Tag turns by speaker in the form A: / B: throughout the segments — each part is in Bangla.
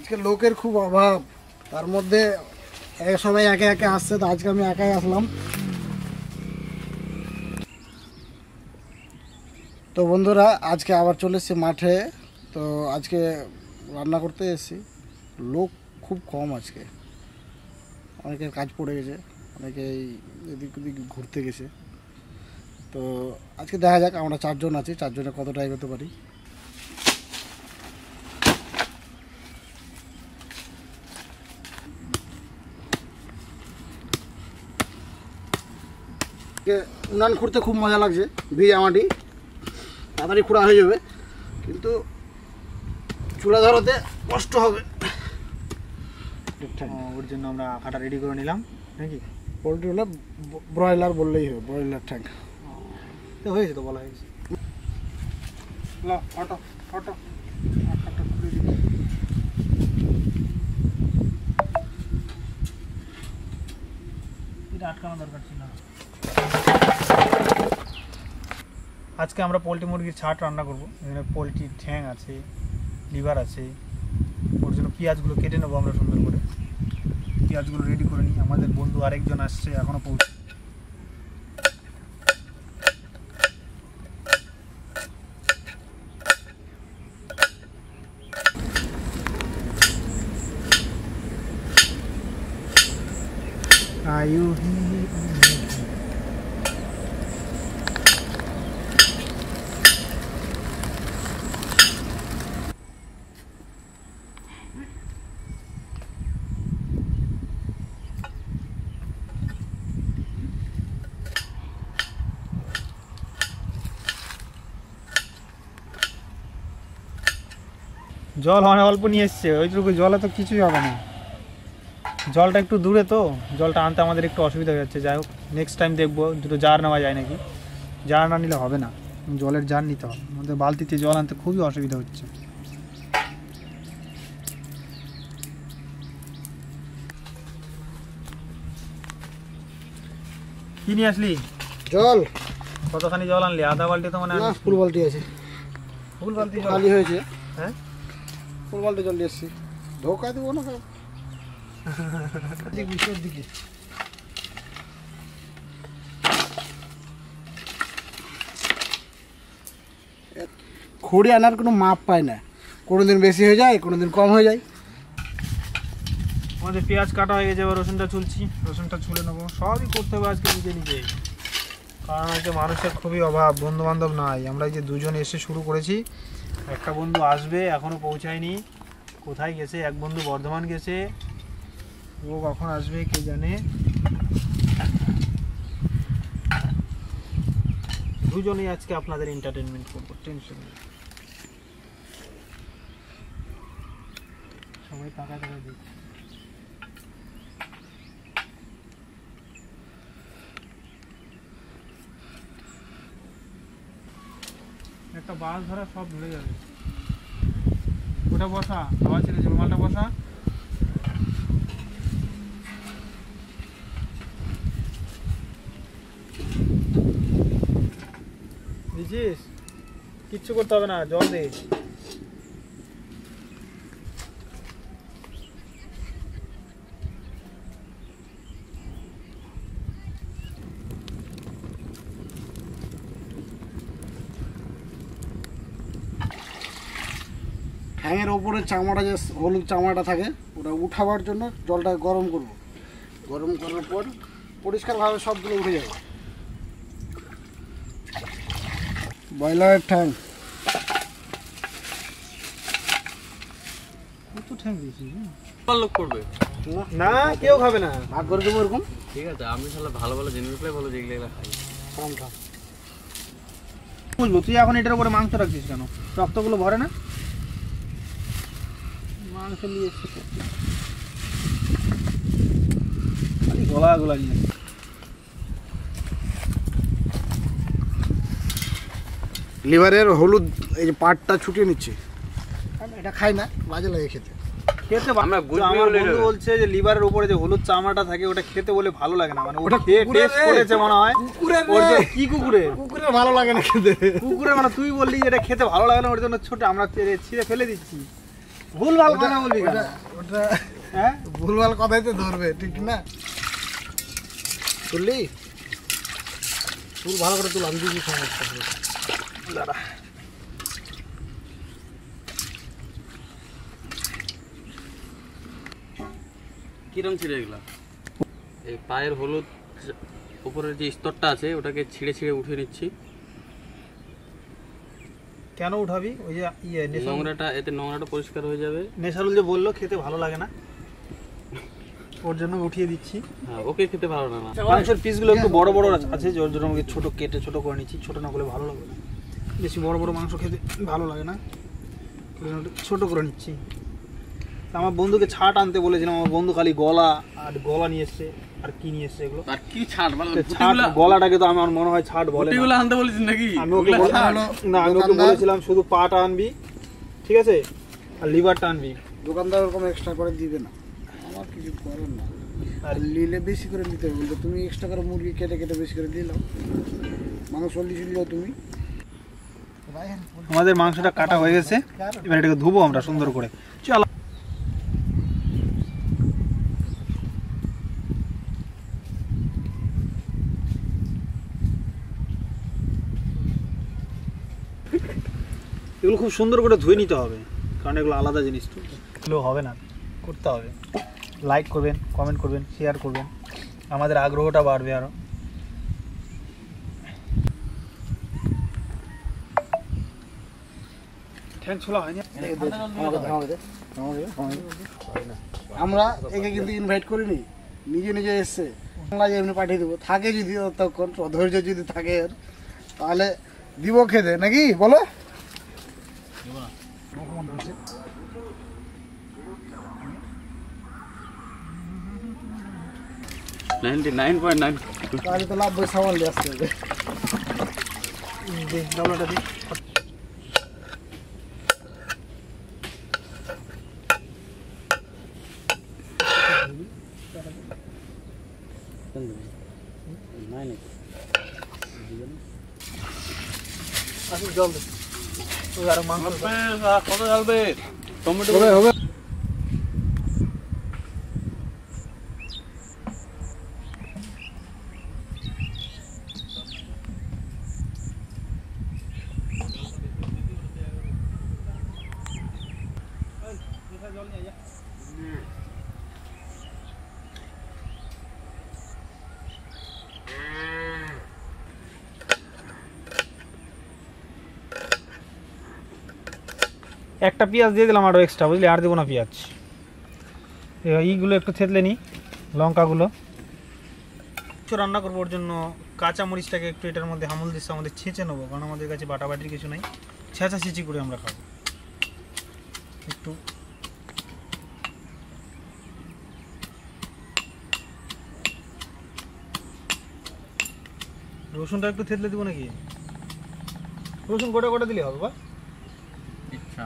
A: আজকে লোকের খুব অভাব, তার মধ্যে সবাই একে একে আসছে, তো আজকে আমি একাই আসলাম। তো বন্ধুরা আজকে আবার চলে এসেছি মাঠে। তো আজকে রান্না করতে এসেছি, লোক খুব কম আজকে, অনেকের কাজ পড়ে গেছে, অনেকেই এদিক ওদিক ঘুরতে গেছে। তো আজকে দেখা যাক আমরা 4 জন আছি, 4 জনে কতটা এগোতে পারি। উনান খুঁড়তে খুব মজা লাগছে, ভিজা মাটি তাড়াতাড়ি খুঁড়া হয়ে যাবে, কিন্তু চুলা ধরাতে কষ্ট হবে।
B: ওর জন্য আমরা আঁকাটা রেডি করে নিলাম নাকি।
A: পোলট্রি হলে ব্রয়লার বললেই হবে, ব্রয়লার ট্যাঙ্ক
B: তো হয়েছে, তো বলা হয়েছে।
A: অটো অটো
B: এটা আটকানো দরকার ছিল। আজকে আমরা পোলট্রি মুরগির ছাট রান্না করব। এখানে পোলট্রির ঠ্যাং আছে, লিভার আছে, ওর জন্য পেঁয়াজগুলো কেটে নেবো আমরা সুন্দর করে। পেঁয়াজগুলো রেডি করে নিই। আমাদের বন্ধু আরেকজন আসছে, এখনও পৌঁছে। আয়ু জল অনেক অল্প নিয়ে এসছে, ওইটুকু জলে তো কিছুই হবে না। জলটা একটু দূরে, তো জলটা আনতে আমাদের একটু অসুবিধা হয়ে যাচ্ছে। যাই হোক, নেক্সট টাইম দেখবো দুটো জার নেওয়া যায় নাকি। জার না নিলে হবে না, জলের জার নিতে হবে। আমাদের বালতিতে জল আনতে খুবই অসুবিধা হচ্ছে। কি নিয়ে আসলি?
A: জল।
B: কতখানি জল আনলি? আধা বালতি তো মানে
A: ফুল বালতি আছে।
B: ফুল বালতি জল
A: খালি হয়েছে?
B: হ্যাঁ,
A: ফুল বালতি জল নিয়ে এসছি। ধোকা দেবো না বিষয়ের দিকে। খড়ি আনার কোনো মাপ পায় না, কোনোদিন বেশি হয়ে যায়, কোনোদিন কম হয়ে যায়।
B: আমাদের পেঁয়াজ কাটা হয়ে গেছে, এবার রসুনটা চুলছি। রসুনটা ছুলে নেবো, সবই করতে হবে আজকে নিজে নিজে, কারণ আজকে মানুষের খুবই অভাব, বন্ধু বান্ধব নাই। আমরা এই যে 2 জন এসে শুরু করেছি, একটা বন্ধু আসবে, এখনও পৌঁছায়নি। কোথায় গেছে? এক বন্ধু বর্ধমান গেছে, ও কখন আসবে কে জানে। 2 জনেই আজকে আপনাদের এন্টারটেনমেন্ট করবো, টেনশন নেই। সবাই টাকা টাকা দিই। একটা বাস ধরা সব ধরে যাবে। ওটা বসা, হাওয়া ছেড়েছে, মালটা বসা। দিছিস? কিচ্ছু করতে হবে না, জল দে।
A: ঠ্যাঙের ওপরে চামড়া, যে হলুদ চামড়াটা থাকে, ওটা উঠাবার জন্য জলটা গরম করব। গরম করার পর পরিষ্কারভাবে সবগুলো উঠে যাবে। ব্রয়লারের ঠ্যাং।
B: কত ঠ্যাং দিয়েছিস?
C: লোক করবে
B: না, কেউ খাবে না।
A: ভাগ করে দেবো এরকম।
C: ঠিক আছে, আমি তাহলে ভালো ভালো জিনিসগুলোই ভালো, যেগুলো এগুলো খাই।
B: বুঝবো, তুই এখন এটার উপরে মাংস রাখছিস কেন? রক্তগুলো ভরে না? মাংস নিয়ে এসছি, গলা গলা নিয়ে।
A: লিভারের হলুদ এই যে পাটটা ছুটিয়ে নিচ্ছে, এটা খাই না, বাজে লাগে খেতে।
B: খেতে
C: আমরা
B: আমার বন্ধু বলছে যে লিভারের উপরে যে হলুদ চামড়াটা থাকে ওটা খেতে বলে ভালো লাগে না, মানে ওটা খেয়ে টেস্ট করেছে মনে হয়। ওর যে কি কুকুরের
A: ভালো লাগে না খেতে।
B: কুকুরের মানে তুই বললি এটা খেতে ভালো লাগে না, ওর জন্য ছোট আমরা ছিঁড়ে ফেলে দিচ্ছি। ভুলভাল কথা বলবি কেন?
A: ওটা
B: হ্যাঁ
A: ভুলভাল কথাই তো ধরবে, ঠিক না? তুললি তুল, ভালো করে তুল, আমি দিদি সমস্যা হবে।
B: দাঁড়া।
C: কি রং ছিঁড়ে এগুলা? এই পায়ের হলুদ উপরের যে স্তরটা আছে ওটাকে ছিঁড়ে ছিঁড়ে উঠিয়ে নিচ্ছি।
B: কেন উঠাবি? ওই যে
C: এতে নোংরাটা পরিষ্কার হয়ে যাবে।
B: নেশারুল যে বললো খেতে ভালো লাগে না, ওর জন্য উঠিয়ে দিচ্ছি।
C: হ্যাঁ, ওকে খেতে ভালো না।
B: মাংসের পিসগুলো একটু বড় বড় আছে, ওর জন্য আমাকে ছোট কেটে ছোট করে নিচ্ছি। ছোট না করলে ভালো লাগবে না, বেশি বড় বড় মাংস খেতে ভালো লাগে না, ওর জন্য একটু ছোট করে নিচ্ছি। আমার বন্ধুকে ছাট আনতে বলেছিলাম, আমার বন্ধু খালি গলা নিয়ে এসছে, আর কি নিয়ে এসছে এগুলো?
C: আর কি ছাড় বল?
B: ছাট, গলাটাকে তো আমার মনে হয় ছাট বলে না।
C: গুটিগুলো আনতে বলেছিস নাকি?
B: আমি ওকে বলেছিলাম শুধু পাটা আনবি, ঠিক আছে, আর লিভারটা আনবি।
A: দোকানদার ওরকম এক্সট্রা করে দিবে না, আমার কিছু করার না। আর নিলে বেশি করে নিতে হবে, বলতে তুমি এক্সট্রা করে মুরগি কেটে কেটে বেশি করে দিলাম, মাংস দিয়েছিল তুমি।
B: আমাদের মাংসটা কাটা হয়ে গেছে, এবার এটাকে ধুবো আমরা সুন্দর করে। চল। এগুলো খুব সুন্দর করে ধুয়ে নিতে হবে, কারণ এগুলো আলাদা জিনিস তো, এগুলো হবে না, করতে হবে। লাইক করবেন, কমেন্ট করবেন, শেয়ার করবেন, আমাদের আগ্রহটা বাড়বে আরও। ঠ্যাং ছোলা হয়নি।
A: আমরা একে কিন্তু ইনভাইট করিনি, নিজে নিজে এসছে। বাংলায় এমনি পাঠিয়ে দেবো, থাকে যদি ততক্ষণ ধৈর্য যদি থাকে এর, তাহলে দিব খেতে, নাকি বলো?
C: 99.9
A: তাহলে তো লাভ বই সামাল দিয়ে আসতে হবে।
B: ডাবলাটা দিই। আসুন জল দে। ওই আরো মাংস
C: কত ঢালবে? টমেটো
A: হবে হবে।
B: একটা পেঁয়াজ দিয়ে দিলাম আরও এক্সট্রা, বুঝলি, আর দেবো না পেঁয়াজ। এইগুলো একটু থেতলে নিই, লঙ্কাগুলো কিছু রান্না করবো, ওর জন্য কাঁচা মরিচটাকে একটু এটার মধ্যে হামল দিচ্ছে, আমাদের ছেঁচে নেবো, কারণ আমাদের কাছে বাটাবাটির কিছু নাই, ছেঁচা ছেঁচি করে আমরা খাবো। একটু রসুনটা একটু থেতলে দিব নাকি? রসুন গোটা গোটা দিলে হবে বা?
C: ইচ্ছা।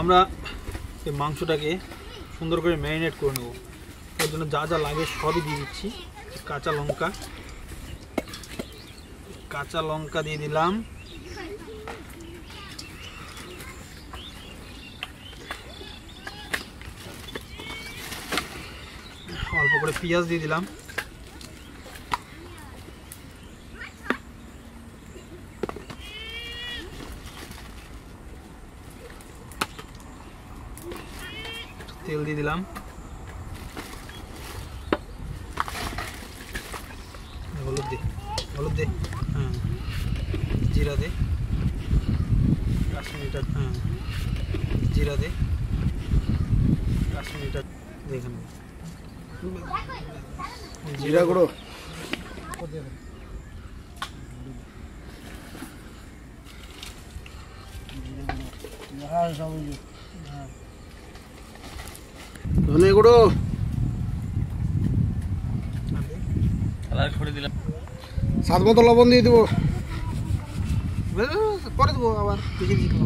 B: আমরা এই মাংসটাকে সুন্দর করে ম্যারিনেট করে নেব, এর জন্য যা যা লাগে সবই দিয়ে দিচ্ছি। কাঁচা লঙ্কা দিয়ে দিলাম, অল্প করে পেঁয়াজ দিয়ে দিলাম, তেল দিয়ে দিলাম, হলুদ দে, হ্যাঁ, জিরা দে, কাশ্মীরিটা, হ্যাঁ, জিরা দে, কাশ্মীরিটা দেখেন,
A: জিরা গুঁড়ো ধনে গুঁড়ো
C: কালার করে দিলাম।
A: স্বাদ মতো লবণ দিয়ে দেবো।
B: পরে দেবো, আবার দেখে দিতে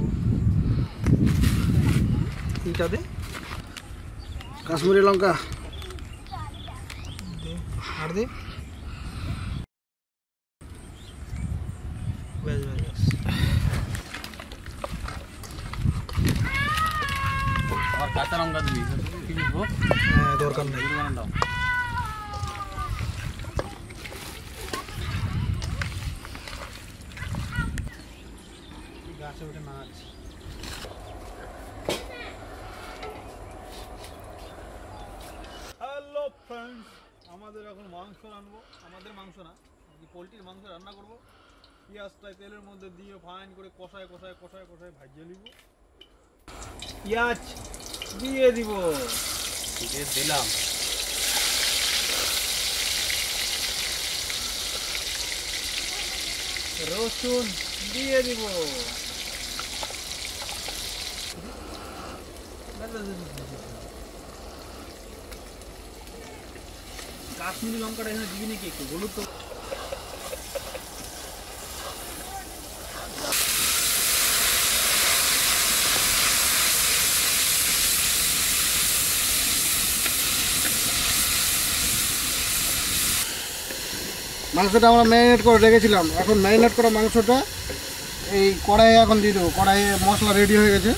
B: তিনটা দে,
A: কাশ্মীরি লঙ্কা
B: দে আর দে। বেশ বেশ বেশ।
C: আর কাঁচা লঙ্কা দিবি, কি দিব?
B: হ্যাঁ দরকার নেই।
C: দাও।
B: গাছে ওঠে নাচ। হ্যালো ফ্রেন্ডস, আমাদের এখন মাংস রান্নবো। আমাদের মাংস না, পোলট্রির মাংস রান্না করবো। পেঁয়াজটা তেলের মধ্যে দিয়ে ফাইন করে কষায় কষায় কষায় কষায় ভাজিয়ে নিব। পেঁয়াজ দিয়ে দিব,
C: দিয়ে দিলাম।
B: রসুন দিয়ে দিব, কাশ্মীরি লঙ্কাটা এখানে দিবি নাকি একটু হলুদ তো।
A: মাংসটা আমরা ম্যারিনেট করে রেখেছিলাম, এখন ম্যারিনেট করা মাংসটা এই কড়াইয়ে এখন দিয়ে দেবো। কড়াইয়ে মশলা রেডি হয়ে গেছে।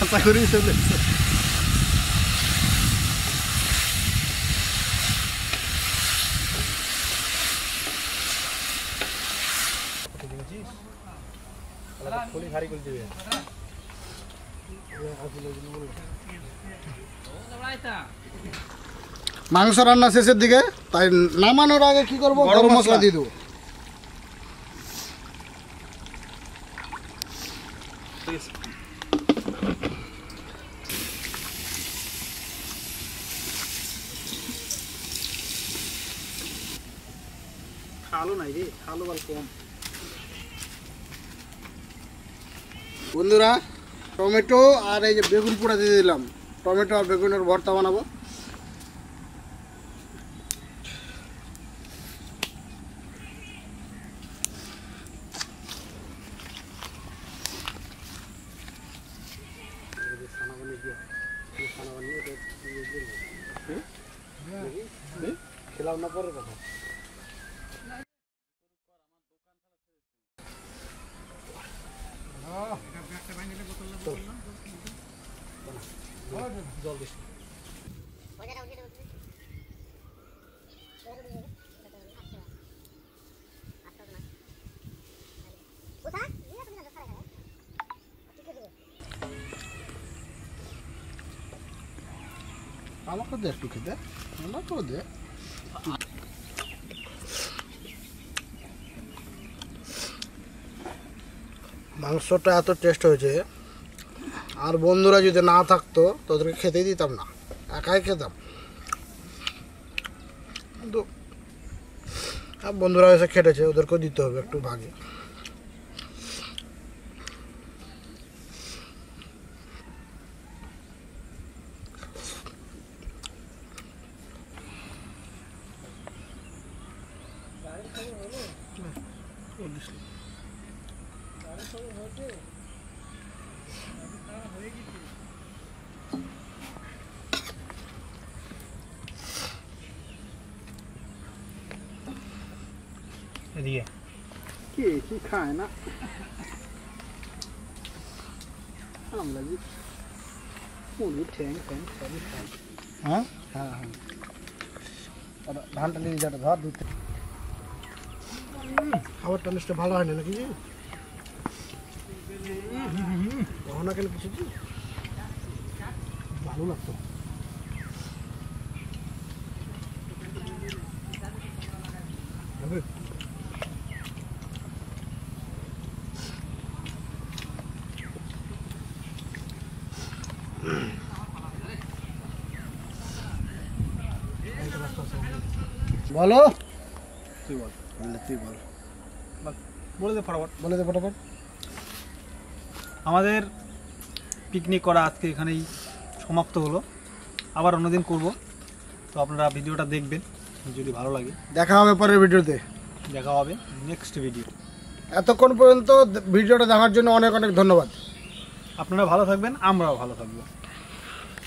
A: আশা করি চলে এসেছে।
B: খোলি ভারী করে দিবে।
A: মাংস রান্না শেষের দিকে, তাই নামানোর আগে কি করবো, গরম মশলা দিয়ে দেবো।
B: আলু নাই রে, আলু বাল কম।
A: বন্ধুরা, টমেটো আর এই যে বেগুন পোড়া দিয়ে দিলাম। টমেটো আর বেগুনের ভর্তা বানাবো। খেলাম না পরে কথা।
B: জল দিস।
A: আমাকে দে একটু খেতে, না করে দে। মাংসটা এত টেস্ট হয়েছে, আর বন্ধুরা যদি না থাকতো তোদেরকে খেতেই দিতাম না, একাই খেতাম। কিন্তু বন্ধুরা এসে খেটেছে, ওদেরকেও দিতে হবে একটু ভাগে।
B: এদিকে
A: কি খায় না আমরা যে মুরগির ঠ্যাং ফ্যাং সবই খাই। হ্যাঁ হ্যাঁ হ্যাঁ, ধানটা নিয়ে যাটা ধর দুধ। খাবারটা নিশ্চয় ভালো হয় না নাকি? কখনো কেন কিছু ভালো লাগতো। বলো, তুই বল, তুই বল,
B: বলে দে ফটাফট।
A: বলে দে ফটাফট।
B: আমাদের পিকনিক করা আজকে এখানেই সমাপ্ত হলো, আবার অন্যদিন করব। তো আপনারা ভিডিওটা দেখবেন, যদি ভালো লাগে।
A: দেখা হবে পরের ভিডিওতে।
B: দেখা হবে নেক্সট ভিডিও।
A: এতক্ষণ পর্যন্ত ভিডিওটা দেখার জন্য অনেক অনেক ধন্যবাদ।
B: আপনারা ভালো থাকবেন, আমরাও ভালো থাকবো।